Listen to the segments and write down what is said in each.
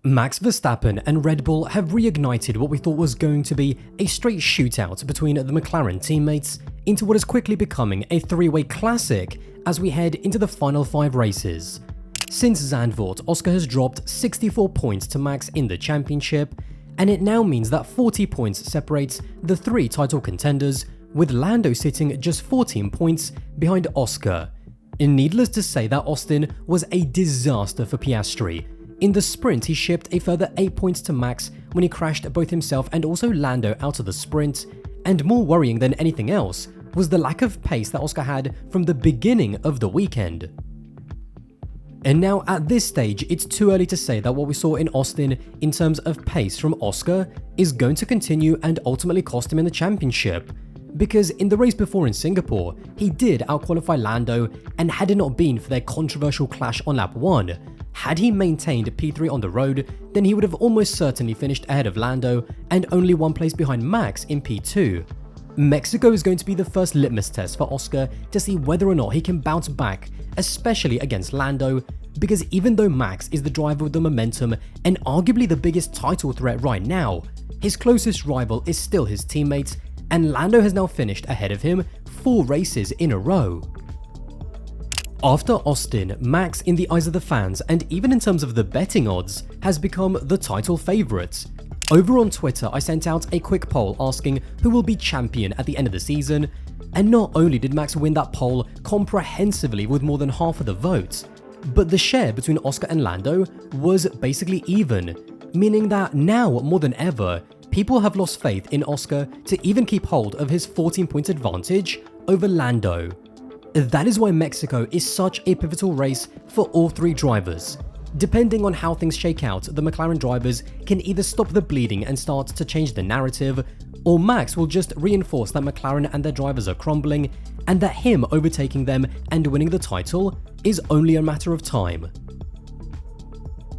Max Verstappen and Red Bull have reignited what we thought was going to be a straight shootout between the McLaren teammates into what is quickly becoming a three-way classic as we head into the final 5 races. Since Zandvoort, Oscar has dropped 64 points to Max in the championship, and it now means that 40 points separates the 3 title contenders, with Lando sitting just 14 points behind Oscar. And needless to say that Austin was a disaster for Piastri. In the sprint, he shipped a further 8 points to Max when he crashed both himself and also Lando out of the sprint, and more worrying than anything else was the lack of pace that Oscar had from the beginning of the weekend. And now at this stage, it's too early to say that what we saw in Austin in terms of pace from Oscar is going to continue and ultimately cost him in the championship. Because in the race before in Singapore, he did outqualify Lando, and had it not been for their controversial clash on lap 1, had he maintained P3 on the road, then he would have almost certainly finished ahead of Lando and only 1 place behind Max in P2. Mexico is going to be the first litmus test for Oscar to see whether or not he can bounce back, especially against Lando, because even though Max is the driver with the momentum and arguably the biggest title threat right now, his closest rival is still his teammate, and Lando has now finished ahead of him 4 races in a row. After Austin, Max, in the eyes of the fans and even in terms of the betting odds, has become the title favourite. Over on Twitter, I sent out a quick poll asking who will be champion at the end of the season, and not only did Max win that poll comprehensively with more than half of the votes, but the share between Oscar and Lando was basically even, meaning that now more than ever, people have lost faith in Oscar to even keep hold of his 14-point advantage over Lando. That is why Mexico is such a pivotal race for all 3 drivers. Depending on how things shake out, the McLaren drivers can either stop the bleeding and start to change the narrative, or Max will just reinforce that McLaren and their drivers are crumbling, and that him overtaking them and winning the title is only a matter of time.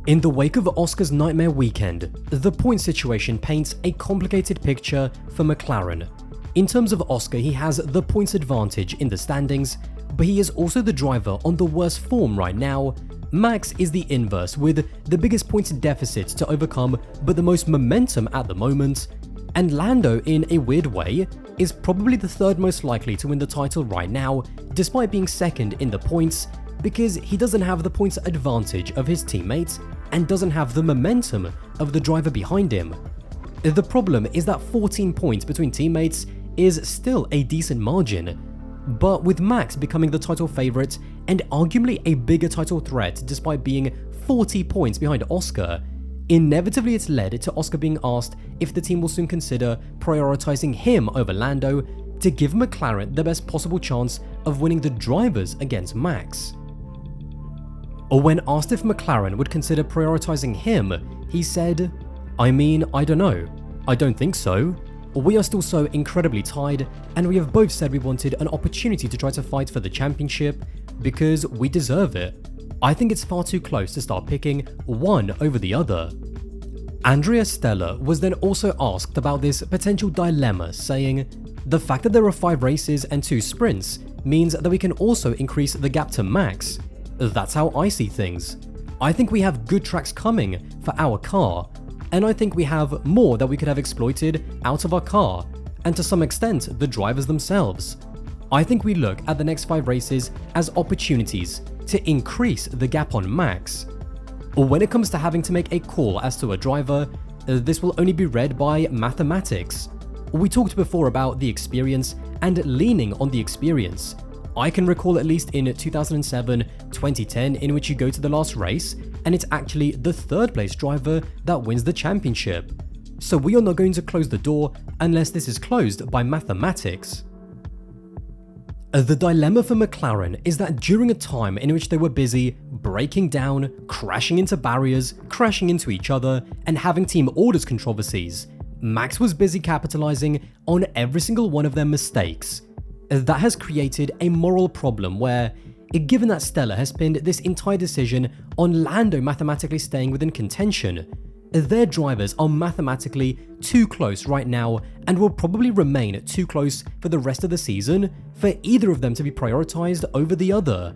In the wake of Oscar's nightmare weekend, the point situation paints a complicated picture for McLaren. In terms of Oscar, he has the points advantage in the standings, but he is also the driver on the worst form right now. Max is the inverse, with the biggest points deficit to overcome but the most momentum at the moment, and Lando, in a weird way, is probably the 3rd most likely to win the title right now, despite being 2nd in the points, because he doesn't have the points advantage of his teammates and doesn't have the momentum of the driver behind him. The problem is that 14 points between teammates is still a decent margin, but with Max becoming the title favourite and arguably a bigger title threat despite being 40 points behind Oscar, inevitably it's led to Oscar being asked if the team will soon consider prioritising him over Lando to give McLaren the best possible chance of winning the drivers against Max. Or when asked if McLaren would consider prioritising him, he said, "I mean, I don't know. I don't think so. We are still so incredibly tied, and we have both said we wanted an opportunity to try to fight for the championship because we deserve it. I think it's far too close to start picking one over the other." Andrea Stella was then also asked about this potential dilemma, saying, "The fact that there are 5 races and 2 sprints means that we can also increase the gap to Max. That's how I see things. I think we have good tracks coming for our car, and I think we have more that we could have exploited out of our car, and to some extent the drivers themselves. I think we look at the next 5 races as opportunities to increase the gap on Max. When it comes to having to make a call as to a driver, this will only be read by mathematics. We talked before about the experience and leaning on the experience. I can recall at least in 2007, 2010 in which you go to the last race and it's actually the 3rd place driver that wins the championship. So we are not going to close the door unless this is closed by mathematics." The dilemma for McLaren is that during a time in which they were busy breaking down, crashing into barriers, crashing into each other, and having team orders controversies, Max was busy capitalizing on every single one of their mistakes. That has created a moral problem where, given that Stella has pinned this entire decision on Lando mathematically staying within contention, their drivers are mathematically too close right now and will probably remain too close for the rest of the season for either of them to be prioritized over the other.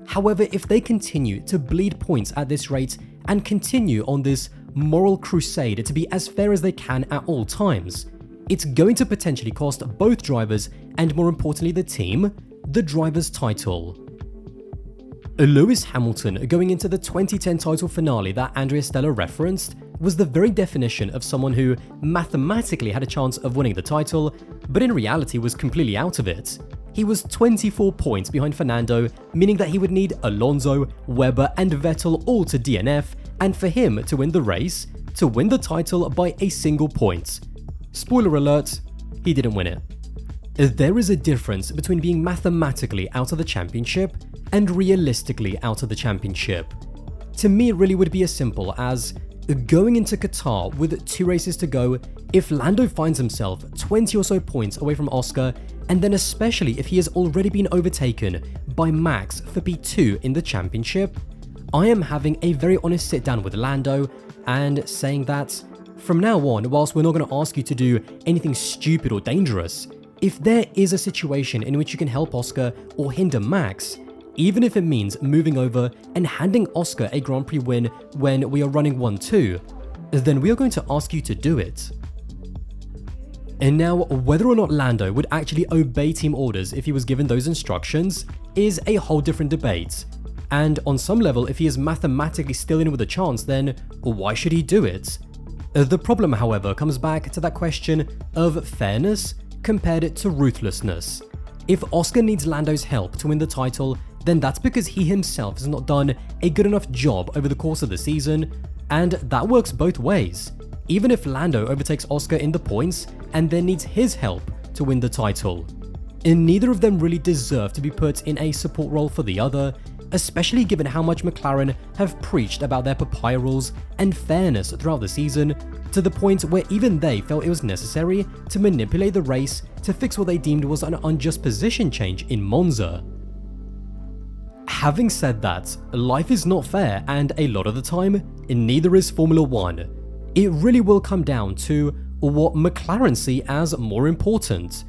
However, if they continue to bleed points at this rate and continue on this moral crusade to be as fair as they can at all times. It's going to potentially cost both drivers, and more importantly the team, the driver's title. Lewis Hamilton going into the 2010 title finale that Andrea Stella referenced was the very definition of someone who mathematically had a chance of winning the title, but in reality was completely out of it. He was 24 points behind Fernando, meaning that he would need Alonso, Webber and Vettel all to DNF, and for him to win the race, to win the title by a single point. Spoiler alert, he didn't win it. There is a difference between being mathematically out of the championship and realistically out of the championship. To me, it really would be as simple as going into Qatar with 2 races to go. If Lando finds himself 20 or so points away from Oscar, and then especially if he has already been overtaken by Max for P2 in the championship, I am having a very honest sit down with Lando and saying that from now on, whilst we're not going to ask you to do anything stupid or dangerous, if there is a situation in which you can help Oscar or hinder Max, even if it means moving over and handing Oscar a Grand Prix win when we are running 1-2, then we are going to ask you to do it. And now, whether or not Lando would actually obey team orders if he was given those instructions is a whole different debate. And on some level, if he is mathematically still in with a chance, then why should he do it? The problem, however, comes back to that question of fairness compared to ruthlessness. If Oscar needs Lando's help to win the title, then that's because he himself has not done a good enough job over the course of the season, and that works both ways. Even if Lando overtakes Oscar in the points and then needs his help to win the title. And neither of them really deserve to be put in a support role for the other, especially given how much McLaren have preached about their papaya rules and fairness throughout the season, to the point where even they felt it was necessary to manipulate the race to fix what they deemed was an unjust position change in Monza. Having said that, life is not fair, and a lot of the time, neither is Formula 1. It really will come down to what McLaren see as more important.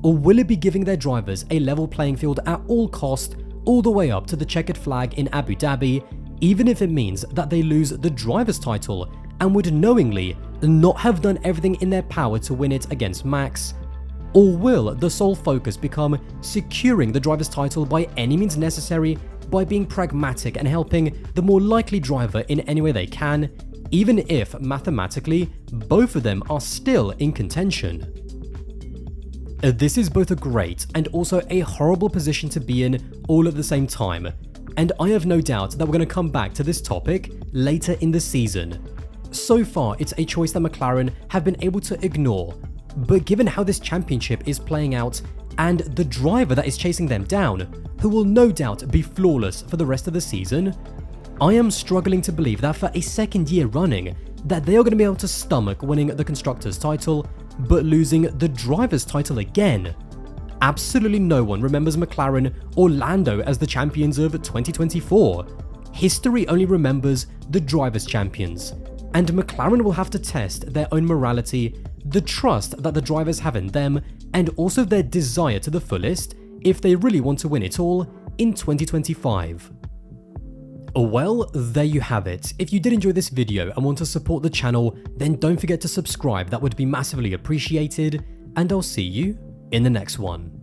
Or will it be giving their drivers a level playing field at all cost, all the way up to the checkered flag in Abu Dhabi, even if it means that they lose the driver's title and would knowingly not have done everything in their power to win it against Max? Or will the sole focus become securing the driver's title by any means necessary, by being pragmatic and helping the more likely driver in any way they can, even if mathematically both of them are still in contention? This is both a great and also a horrible position to be in all at the same time, and I have no doubt that we're going to come back to this topic later in the season. So far, it's a choice that McLaren have been able to ignore, but given how this championship is playing out and the driver that is chasing them down, who will no doubt be flawless for the rest of the season, I am struggling to believe that for a second year running, that they are going to be able to stomach winning the Constructors' title, but losing the Driver's title again. Absolutely no one remembers McLaren or Lando as the champions of 2024. History only remembers the Drivers' champions, and McLaren will have to test their own morality, the trust that the drivers have in them, and also their desire to the fullest if they really want to win it all in 2025. Well, there you have it. If you did enjoy this video and want to support the channel, then don't forget to subscribe, that would be massively appreciated, and I'll see you in the next one.